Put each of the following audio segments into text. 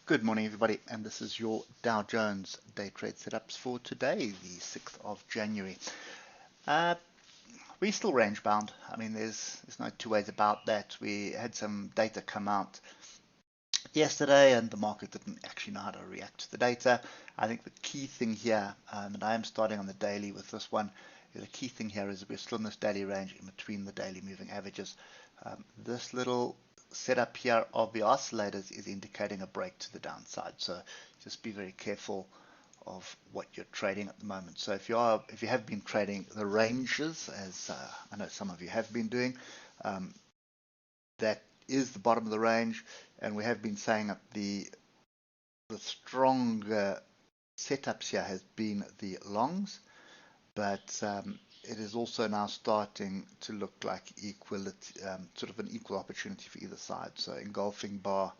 Good morning, everybody, and this is your Dow Jones day trade setups for today, the 6th of January. We're still range bound. I mean, there's no two ways about that. We had some data come out yesterday, and the market didn't actually know how to react to the data. I think the key thing here, and I am starting on the daily with this one, the key thing here is that we're still in this daily range in between the daily moving averages. This little setup here of the oscillators is indicating a break to the downside, so just be very careful of what you're trading at the moment. So if you have been trading the ranges, as I know some of you have been doing, that is the bottom of the range, and we have been saying that the stronger setups here has been the longs, but it is also now starting to look like equality, sort of an equal opportunity for either side. So engulfing bar,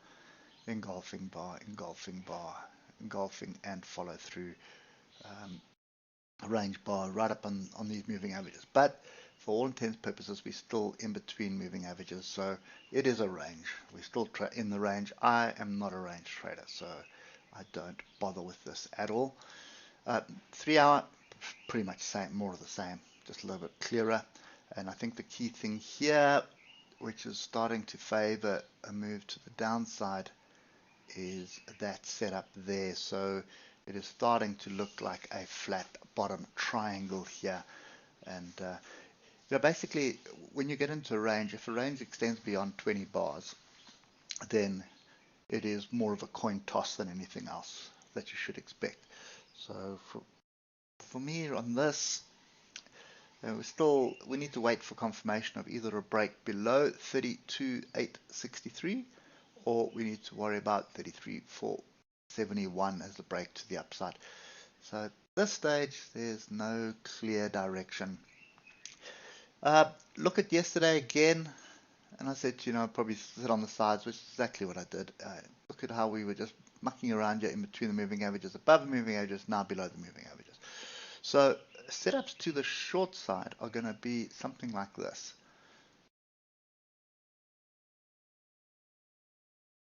engulfing bar, engulfing bar, engulfing and follow through range bar right up on these moving averages. But for all intents and purposes, we're still in between moving averages, so it is a range. We're still in the range. I am not a range trader, so I don't bother with this at all. 3 hour, pretty much same, more of the same, just a little bit clearer. And I think the key thing here, which is starting to favor a move to the downside, is that setup there. So it is starting to look like a flat bottom triangle here. And basically, when you get into a range, if a range extends beyond 20 bars, then it is more of a coin toss than anything else that you should expect. So for me on this, we need to wait for confirmation of either a break below 32,863, or we need to worry about 33,471 as the break to the upside. So at this stage, there's no clear direction. Look at yesterday again, and I said, probably sit on the sides, which is exactly what I did. Look at how we were just mucking around here in between the moving averages, above the moving averages, now below the moving averages. So setups to the short side are going to be something like this.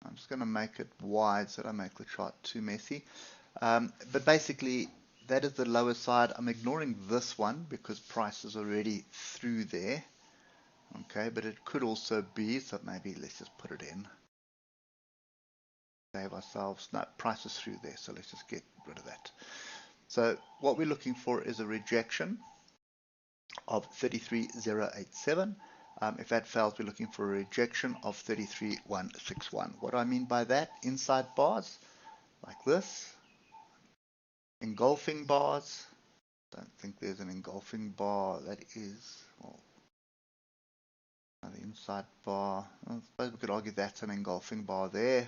I'm just going to make it wide so I don't make the chart too messy. But basically, that is the lower side. I'm ignoring this one because price is already through there. Okay, but it could also be, so maybe let's just put it in. Save ourselves, no, price is through there, so let's just get rid of that. So what we're looking for is a rejection of 33,087. If that fails, we're looking for a rejection of 33,161. What do I mean by that? Inside bars, like this. Engulfing bars. Don't think there's an engulfing bar. That is, well, the inside bar. I suppose we could argue that's an engulfing bar there,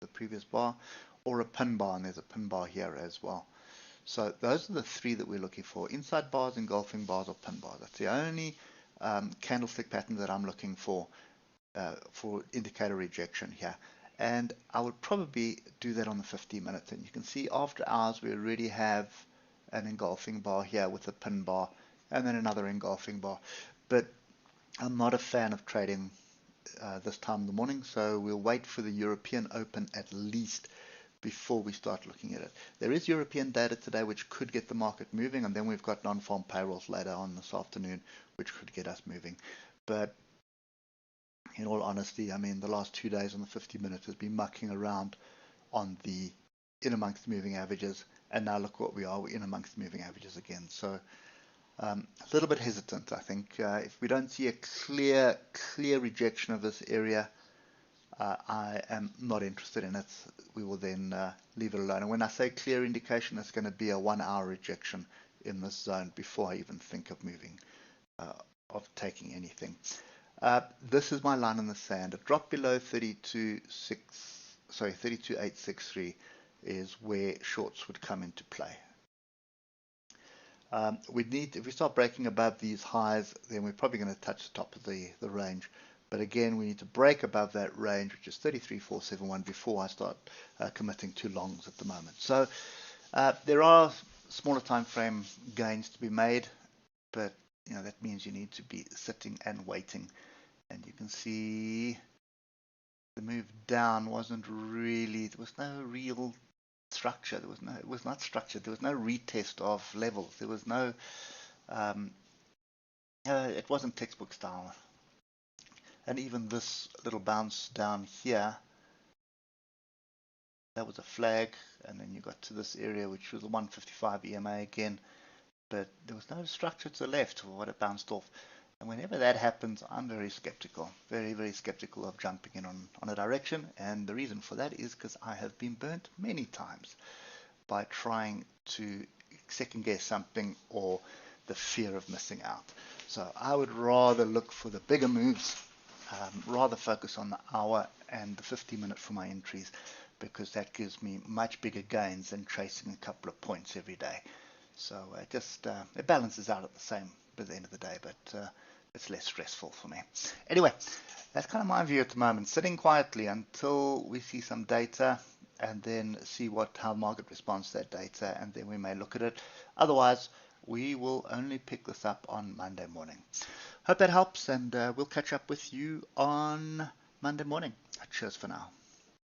the previous bar, or a pin bar, and there's a pin bar here as well. So those are the three that we're looking for: inside bars, engulfing bars, or pin bars. That's the only candlestick pattern that I'm looking for indicator rejection here. And I would probably do that on the 15 minutes. And you can see after hours we already have an engulfing bar here with a pin bar and then another engulfing bar. But I'm not a fan of trading this time in the morning, so we'll wait for the European Open at least before we start looking at it. There is European data today which could get the market moving, and then we've got non-farm payrolls later on this afternoon which could get us moving. But in all honesty, I mean, the last 2 days on the 50 minutes has been mucking around on the in amongst the moving averages, and now look what we are, we're in amongst the moving averages again. So a little bit hesitant, I think. If we don't see a clear rejection of this area, I am not interested in it. We will then leave it alone. And when I say clear indication, it's going to be a 1 hour rejection in this zone before I even think of moving, of taking anything. This is my line in the sand. A drop below 32,863 is where shorts would come into play. If we start breaking above these highs, then we're probably going to touch the top of the range. But again, we need to break above that range, which is 33,471, before I start committing to longs at the moment. So there are smaller time frame gains to be made, but that means you need to be sitting and waiting. And you can see the move down wasn't really, there was no real structure. It was not structured. There was no retest of levels. There was no, um, it wasn't textbook style. And even this little bounce down here, that was a flag. And then you got to this area, which was a 155 EMA again. But there was no structure to the left for what it bounced off. And whenever that happens, I'm very skeptical, very, very skeptical of jumping in on a direction. And the reason for that is because I have been burnt many times by trying to second guess something or the fear of missing out. So I would rather look for the bigger moves, rather focus on the hour and the 50-minute for my entries, because that gives me much bigger gains than chasing a couple of points every day. So it balances out at the end of the day, but it's less stressful for me. Anyway, that's kind of my view at the moment. Sitting quietly until we see some data, and then see how the market responds to that data, and then we may look at it. Otherwise, we will only pick this up on Monday morning. Hope that helps, and we'll catch up with you on Monday morning. Cheers for now.